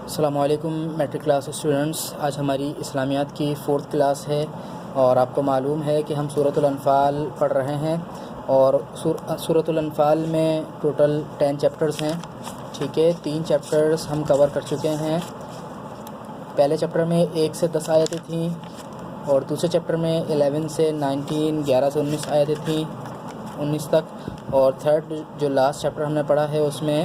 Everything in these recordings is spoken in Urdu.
السلام علیکم میٹرک کلاس اسٹوڈنٹس، آج ہماری اسلامیات کی 4th کلاس ہے اور آپ کو معلوم ہے کہ ہم سورۃ الانفال پڑھ رہے ہیں اور سورۃ الانفال میں ٹوٹل 10 چیپٹرز ہیں. ٹھیک ہے، 3 چیپٹرز ہم کور کر چکے ہیں. پہلے چیپٹر میں 1 سے 10 آیتیں تھیں اور دوسرے چیپٹر میں 11 سے 19 11 سے 19 آیتیں تھیں 19 تک، اور تھرڈ جو لاسٹ چیپٹر ہم نے پڑھا ہے اس میں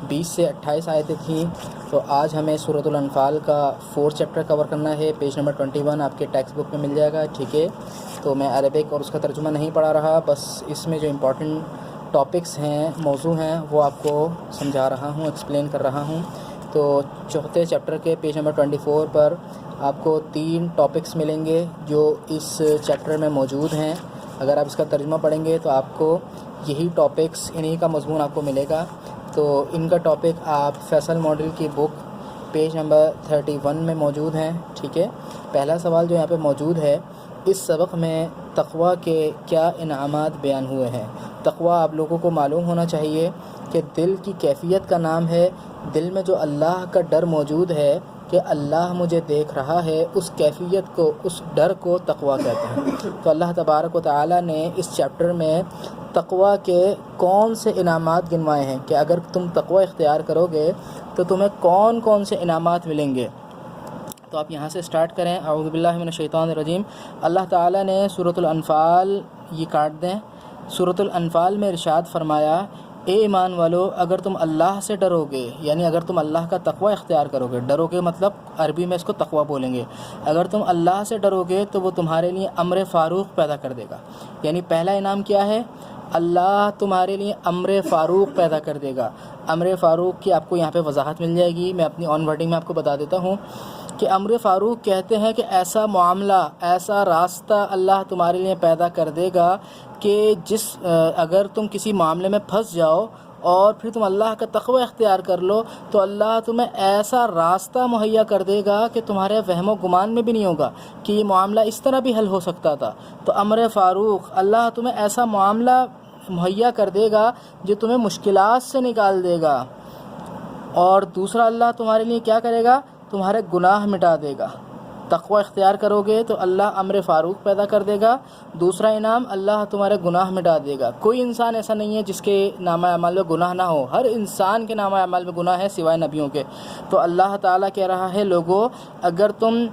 20 سے 28 آیتیں تھیں. تو آج ہمیں سورۃ الانفال کا 4 چیپٹر کور کرنا ہے. پیج نمبر 21 آپ کے ٹیکسٹ بک میں مل جائے گا. ٹھیک ہے، تو میں عربک اور اس کا ترجمہ نہیں پڑھا رہا، بس اس میں جو امپورٹنٹ ٹاپکس ہیں، موضوع ہیں، وہ آپ کو سمجھا رہا ہوں، ایکسپلین کر رہا ہوں. تو چوتھے چیپٹر کے پیج نمبر 24 پر آپ کو 3 ٹاپکس ملیں گے جو اس چیپٹر میں موجود ہیں. اگر آپ اس کا ترجمہ پڑھیں گے تو آپ کو یہی ٹاپکس، انہی کا مضمون آپ کو ملے گا. تو ان کا ٹاپک آپ فیصل ماڈل کی بک پیج نمبر 31 میں موجود ہیں. ٹھیک ہے، پہلا سوال جو یہاں پہ موجود ہے، اس سبق میں تقویٰ کے کیا انعامات بیان ہوئے ہیں. تقویٰ آپ لوگوں کو معلوم ہونا چاہیے کہ دل کی کیفیت کا نام ہے. دل میں جو اللہ کا ڈر موجود ہے کہ اللہ مجھے دیکھ رہا ہے، اس کیفیت کو، اس ڈر کو تقویٰ کہتے ہیں. تو اللہ تبارک و تعالیٰ نے اس چیپٹر میں تقویٰ کے کون سے انعامات گنوائے ہیں کہ اگر تم تقویٰ اختیار کرو گے تو تمہیں کون کون سے انعامات ملیں گے. تو آپ یہاں سے سٹارٹ کریں. اعوذ باللہ من الشیطان الرجیم. اللہ تعالیٰ نے سورۃ الانفال، یہ کاٹ دیں، سورۃ الانفال میں ارشاد فرمایا، اے ایمان والو، اگر تم اللہ سے ڈرو گے، یعنی اگر تم اللہ کا تقویٰ اختیار کرو گے. ڈرو گے مطلب عربی میں اس کو تقویٰ بولیں گے. اگر تم اللہ سے ڈرو گے تو وہ تمہارے لیے امر فاروق پیدا کر دے گا. یعنی پہلا انعام کیا ہے؟ اللہ تمہارے لیے امر فاروق پیدا کر دے گا. امر فاروق کی آپ کو یہاں پہ وضاحت مل جائے گی. میں اپنی آن ورڈنگ میں آپ کو بتا دیتا ہوں کہ امر فاروق کہتے ہیں کہ ایسا معاملہ، ایسا راستہ اللہ تمہارے لیے پیدا کر دے گا کہ اگر تم کسی معاملے میں پھنس جاؤ اور پھر تم اللہ کا تقوی اختیار کر لو تو اللہ تمہیں ایسا راستہ مہیا کر دے گا کہ تمہارے وہم و گمان میں بھی نہیں ہوگا کہ یہ معاملہ اس طرح بھی حل ہو سکتا تھا. تو امر فاروق، اللہ تمہیں ایسا معاملہ مہیا کر دے گا جو تمہیں مشکلات سے نکال دے گا. اور دوسرا، اللہ تمہارے لیے کیا کرے گا؟ تمہارے گناہ مٹا دے گا. تقوی اختیار کرو گے تو اللہ امر فاروق پیدا کر دے گا. دوسرا انعام، اللہ تمہارے گناہ مٹا دے گا. کوئی انسان ایسا نہیں ہے جس کے نامہ اعمال میں گناہ نہ ہو. ہر انسان کے نامہ اعمال میں گناہ ہے سوائے نبیوں کے. تو اللہ تعالیٰ کہہ رہا ہے، لوگو اگر تم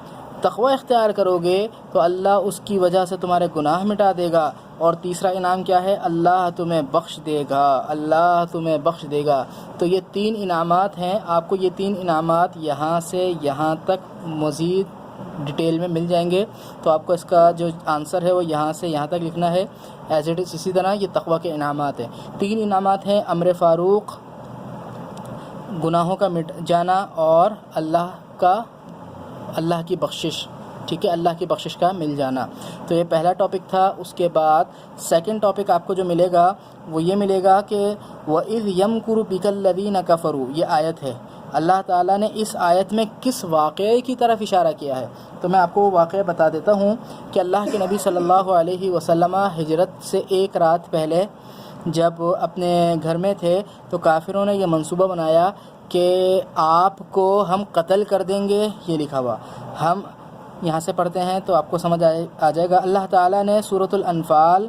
تقوی اختیار کرو گے تو اللہ اس کی وجہ سے تمہارے گناہ مٹا دے گا. اور تیسرا انعام کیا ہے؟ اللہ تمہیں بخش دے گا. اللہ تمہیں بخش دے گا. تو یہ 3 انعامات ہیں. آپ کو یہ 3 انعامات یہاں سے یہاں تک مزید ڈیٹیل میں مل جائیں گے. تو آپ کو اس کا جو آنسر ہے وہ یہاں سے یہاں تک لکھنا ہے ایز اٹ از. اسی طرح یہ تقویٰ کے انعامات ہیں. 3 انعامات ہیں: امر فاروق، گناہوں کا مٹ جانا، اور اللہ کی بخشش. ٹھیک ہے، اللہ کی بخشش کا مل جانا. تو یہ پہلا ٹاپک تھا. اس کے بعد سیکنڈ ٹاپک آپ کو جو ملے گا وہ یہ ملے گا کہ وَإِذْ يَمْكُرُ بِكَ الَّذِينَ كَفَرُوا. یہ آیت ہے. اللہ تعالیٰ نے اس آیت میں کس واقعے کی طرف اشارہ کیا ہے؟ تو میں آپ کو وہ واقعہ بتا دیتا ہوں کہ اللہ کے نبی صلی اللہ علیہ وسلم ہجرت سے 1 رات پہلے جب اپنے گھر میں تھے تو کافروں نے یہ منصوبہ بنایا کہ آپ کو ہم قتل کر دیں گے. یہ لکھا ہوا، ہم یہاں سے پڑھتے ہیں تو آپ کو سمجھ آ جائے گا. اللہ تعالیٰ نے سورۃ الانفال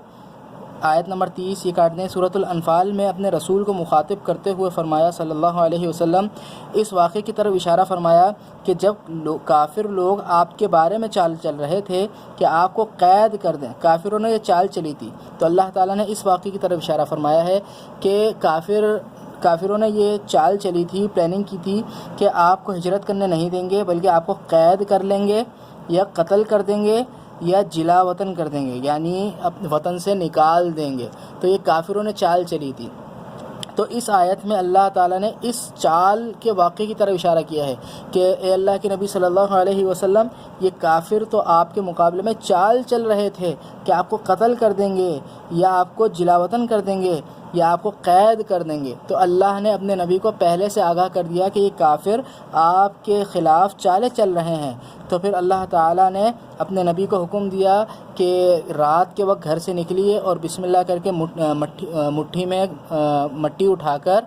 آیت نمبر 30، یہ کاٹ دیں، سورۃ الانفال میں اپنے رسول کو مخاطب کرتے ہوئے فرمایا صلی اللہ علیہ وسلم، اس واقعے کی طرف اشارہ فرمایا کہ جب کافر لوگ آپ کے بارے میں چال چل رہے تھے کہ آپ کو قید کر دیں. کافروں نے یہ چال چلی تھی. تو اللہ تعالیٰ نے اس واقعے کی طرف اشارہ فرمایا ہے کہ کافروں نے یہ چال چلی تھی، پلاننگ کی تھی کہ آپ کو ہجرت کرنے نہیں دیں گے، بلکہ آپ کو قید کر لیں گے یا قتل کر دیں گے یا جلا وطن کر دیں گے، یعنی اپنے وطن سے نکال دیں گے. تو یہ کافروں نے چال چلی تھی. تو اس آیت میں اللہ تعالیٰ نے اس چال کے واقعے کی طرف اشارہ کیا ہے کہ اے اللہ کے نبی صلی اللہ علیہ وسلم، یہ کافر تو آپ کے مقابلے میں چال چل رہے تھے کہ آپ کو قتل کر دیں گے یا آپ کو جلا وطن کر دیں گے یا آپ کو قید کر دیں گے. تو اللہ نے اپنے نبی کو پہلے سے آگاہ کر دیا کہ یہ کافر آپ کے خلاف چالیں چل رہے ہیں. تو پھر اللہ تعالیٰ نے اپنے نبی کو حکم دیا کہ رات کے وقت گھر سے نکلیے اور بسم اللہ کر کے مٹھی میں مٹی اٹھا کر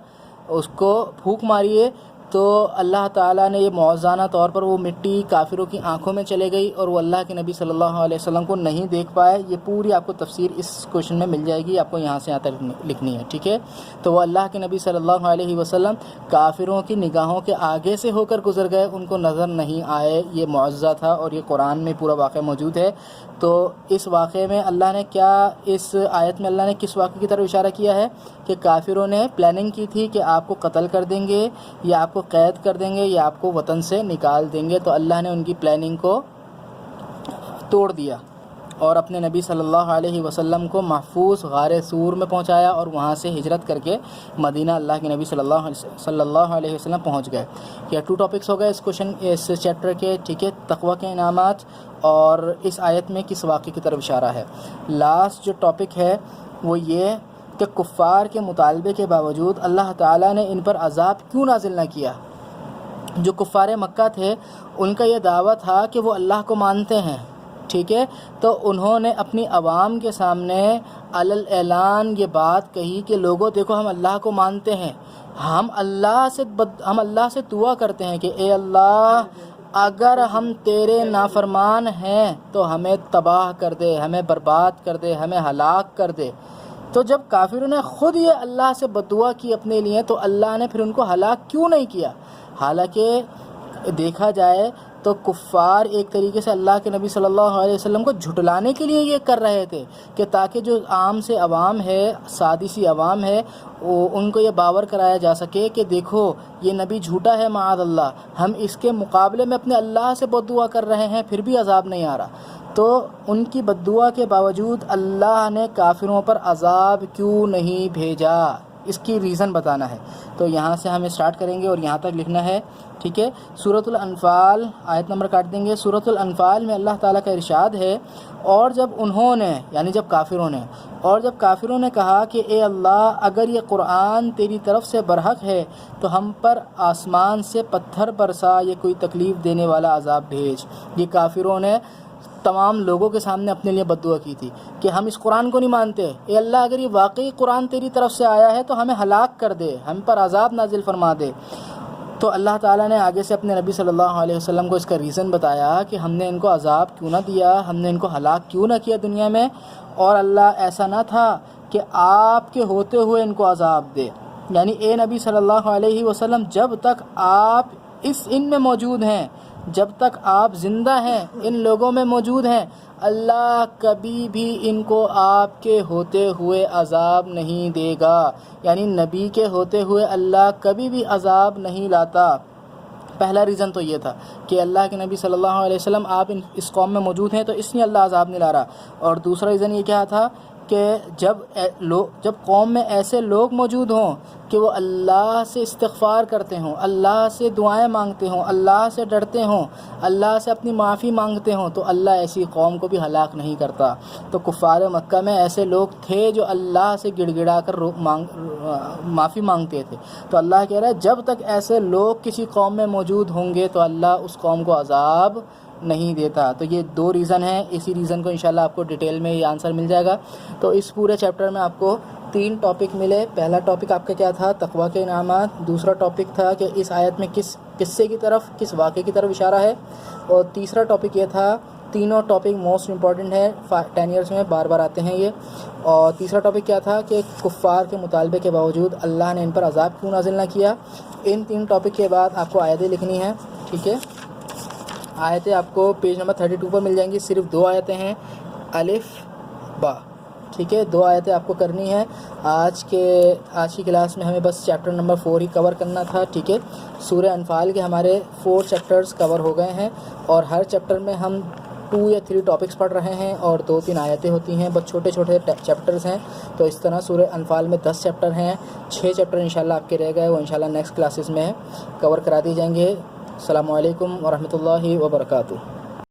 اس کو پھونک ماریے تو اللہ تعالیٰ نے یہ معوضانہ طور پر وہ مٹی کافروں کی آنکھوں میں چلے گئی اور وہ اللہ کے نبی صلی اللہ علیہ وسلم کو نہیں دیکھ پائے. یہ پوری آپ کو تفسیر اس کویشچن میں مل جائے گی, آپ کو یہاں سے یہاں تک لکھنی ہے, ٹھیک ہے. تو وہ اللہ کے نبی صلی اللہ علیہ وسلم کافروں کی نگاہوں کے آگے سے ہو کر گزر گئے, ان کو نظر نہیں آئے. یہ معجزہ تھا اور یہ قرآن میں پورا واقعہ موجود ہے. تو اس واقعے میں اللہ نے کیا, اس آیت میں اللہ نے کس واقعے کی طرف اشارہ کیا ہے کہ کافروں نے پلاننگ کی تھی کہ آپ کو قتل کر دیں گے یا آپ کو قید کر دیں گے یا آپ کو وطن سے نکال دیں گے. تو اللہ نے ان کی پلاننگ کو توڑ دیا اور اپنے نبی صلی اللہ علیہ وسلم کو محفوظ غار سور میں پہنچایا اور وہاں سے ہجرت کر کے مدینہ اللہ کے نبی صلی اللہ علیہ وسلم پہنچ گئے. یہ 2 ٹاپکس ہو گئے اس چیپٹر کے, ٹھیک ہے. تقوی کے انعامات اور اس آیت میں کس واقعے کی طرف اشارہ ہے. لاسٹ جو ٹاپک ہے وہ یہ کہ کفار کے مطالبے کے باوجود اللہ تعالیٰ نے ان پر عذاب کیوں نازل نہ کیا. جو کفار مکہ تھے ان کا یہ دعویٰ تھا کہ وہ اللہ کو مانتے ہیں, ٹھیک ہے. تو انہوں نے اپنی عوام کے سامنے علی الاعلان یہ بات کہی کہ لوگوں دیکھو ہم اللہ کو مانتے ہیں, ہم اللہ سے دعا کرتے ہیں کہ اے اللہ اگر ہم تیرے نافرمان ہیں تو ہمیں تباہ کر دے, ہمیں برباد کر دے, ہمیں ہلاک کر دے. تو جب کافروں نے خود یہ اللہ سے بددعا کی اپنے لیے تو اللہ نے پھر ان کو ہلاک کیوں نہیں کیا. حالانکہ دیکھا جائے تو کفار ایک طریقے سے اللہ کے نبی صلی اللہ علیہ وسلم کو جھٹلانے کے لیے یہ کر رہے تھے کہ تاکہ جو عام سے عوام ہے, سادی سی عوام ہے, ان کو یہ باور کرایا جا سکے کہ دیکھو یہ نبی جھوٹا ہے معاذ اللہ, ہم اس کے مقابلے میں اپنے اللہ سے بددعا کر رہے ہیں پھر بھی عذاب نہیں آ رہا. تو ان کی بددعا کے باوجود اللہ نے کافروں پر عذاب کیوں نہیں بھیجا, اس کی ریزن بتانا ہے. تو یہاں سے ہمیں سٹارٹ کریں گے اور یہاں تک لکھنا ہے, ٹھیک ہے. سورۃ الانفال آیت نمبر کاٹ دیں گے. سورۃ الانفال میں اللہ تعالیٰ کا ارشاد ہے, اور جب انہوں نے یعنی جب کافروں نے کہا کہ اے اللہ اگر یہ قرآن تیری طرف سے برحق ہے تو ہم پر آسمان سے پتھر برسا, یہ کوئی تکلیف دینے والا عذاب بھیج. یہ کافروں نے تمام لوگوں کے سامنے اپنے لیے بددعا کی تھی کہ ہم اس قرآن کو نہیں مانتے, اے اللہ اگر یہ واقعی قرآن تیری طرف سے آیا ہے تو ہمیں ہلاک کر دے, ہم پر عذاب نازل فرما دے. تو اللہ تعالیٰ نے آگے سے اپنے نبی صلی اللہ علیہ وسلم کو اس کا ریزن بتایا کہ ہم نے ان کو عذاب کیوں نہ دیا, ہم نے ان کو ہلاک کیوں نہ کیا دنیا میں, اور اللہ ایسا نہ تھا کہ آپ کے ہوتے ہوئے ان کو عذاب دے. یعنی اے نبی صلی اللہ علیہ وسلم جب تک آپ ان میں موجود ہیں, جب تک آپ زندہ ہیں, ان لوگوں میں موجود ہیں, اللہ کبھی بھی ان کو آپ کے ہوتے ہوئے عذاب نہیں دے گا. یعنی نبی کے ہوتے ہوئے اللہ کبھی بھی عذاب نہیں لاتا. پہلا ریزن تو یہ تھا کہ اللہ کے نبی صلی اللہ علیہ وسلم آپ اس قوم میں موجود ہیں تو اس لیے اللہ عذاب نہیں لا رہا. اور دوسرا ریزن یہ کیا تھا کہ جب قوم میں ایسے لوگ موجود ہوں کہ وہ اللہ سے استغفار کرتے ہوں, اللہ سے دعائیں مانگتے ہوں, اللہ سے ڈرتے ہوں, اللہ سے اپنی معافی مانگتے ہوں, تو اللہ ایسی قوم کو بھی ہلاک نہیں کرتا. تو کفار مکہ میں ایسے لوگ تھے جو اللہ سے گڑ گڑا کر معافی مانگتے تھے. تو اللہ کہہ رہا ہے جب تک ایسے لوگ کسی قوم میں موجود ہوں گے تو اللہ اس قوم کو عذاب نہیں دیتا. تو یہ 2 ریزن ہیں. اسی ریزن کو انشاءاللہ آپ کو ڈیٹیل میں یہ آنسر مل جائے گا. تو اس پورے چیپٹر میں آپ کو 3 ٹاپک ملے. پہلا ٹاپک آپ کا کیا تھا, تقوی کے انعامات. دوسرا ٹاپک تھا کہ اس آیت میں کس قصے کی طرف, کس واقعے کی طرف اشارہ ہے. اور تیسرا ٹاپک یہ تھا, تینوں ٹاپک موسٹ امپورٹنٹ ہے, 10 ایئرس میں بار بار آتے ہیں یہ. اور تیسرا ٹاپک کیا تھا کہ کفار کے مطالبے کے باوجود اللہ نے ان پر عذاب کیوں نازل نہ کیا. ان 3 ٹاپک کے بعد آپ کو آیتیں لکھنی ہیں, ٹھیک ہے. آیتیں آپ کو پیج نمبر 32 پر مل جائیں گی. صرف 2 آیتیں ہیں, الف با, ٹھیک ہے. 2 آیتیں آپ کو کرنی ہے. آج کی کلاس میں ہمیں بس چیپٹر نمبر 4 ہی کور کرنا تھا, ٹھیک ہے. سورہ انفال کے ہمارے 4 چیپٹرز کور ہو گئے ہیں اور ہر چیپٹر میں ہم 2 یا 3 ٹاپکس پڑھ رہے ہیں اور 2-3 آیتیں ہوتی ہیں. بس چھوٹے چھوٹے چیپٹرز ہیں. تو اس طرح سورہ انفال میں 10 چیپٹر ہیں. 6 چیپٹر انشاءاللہ آپ کے رہ گئے, وہ انشاءاللہ نیکسٹ کلاسز میں کور کرا دی جائیں گے. السلام علیکم ورحمۃ اللہ وبرکاتہ.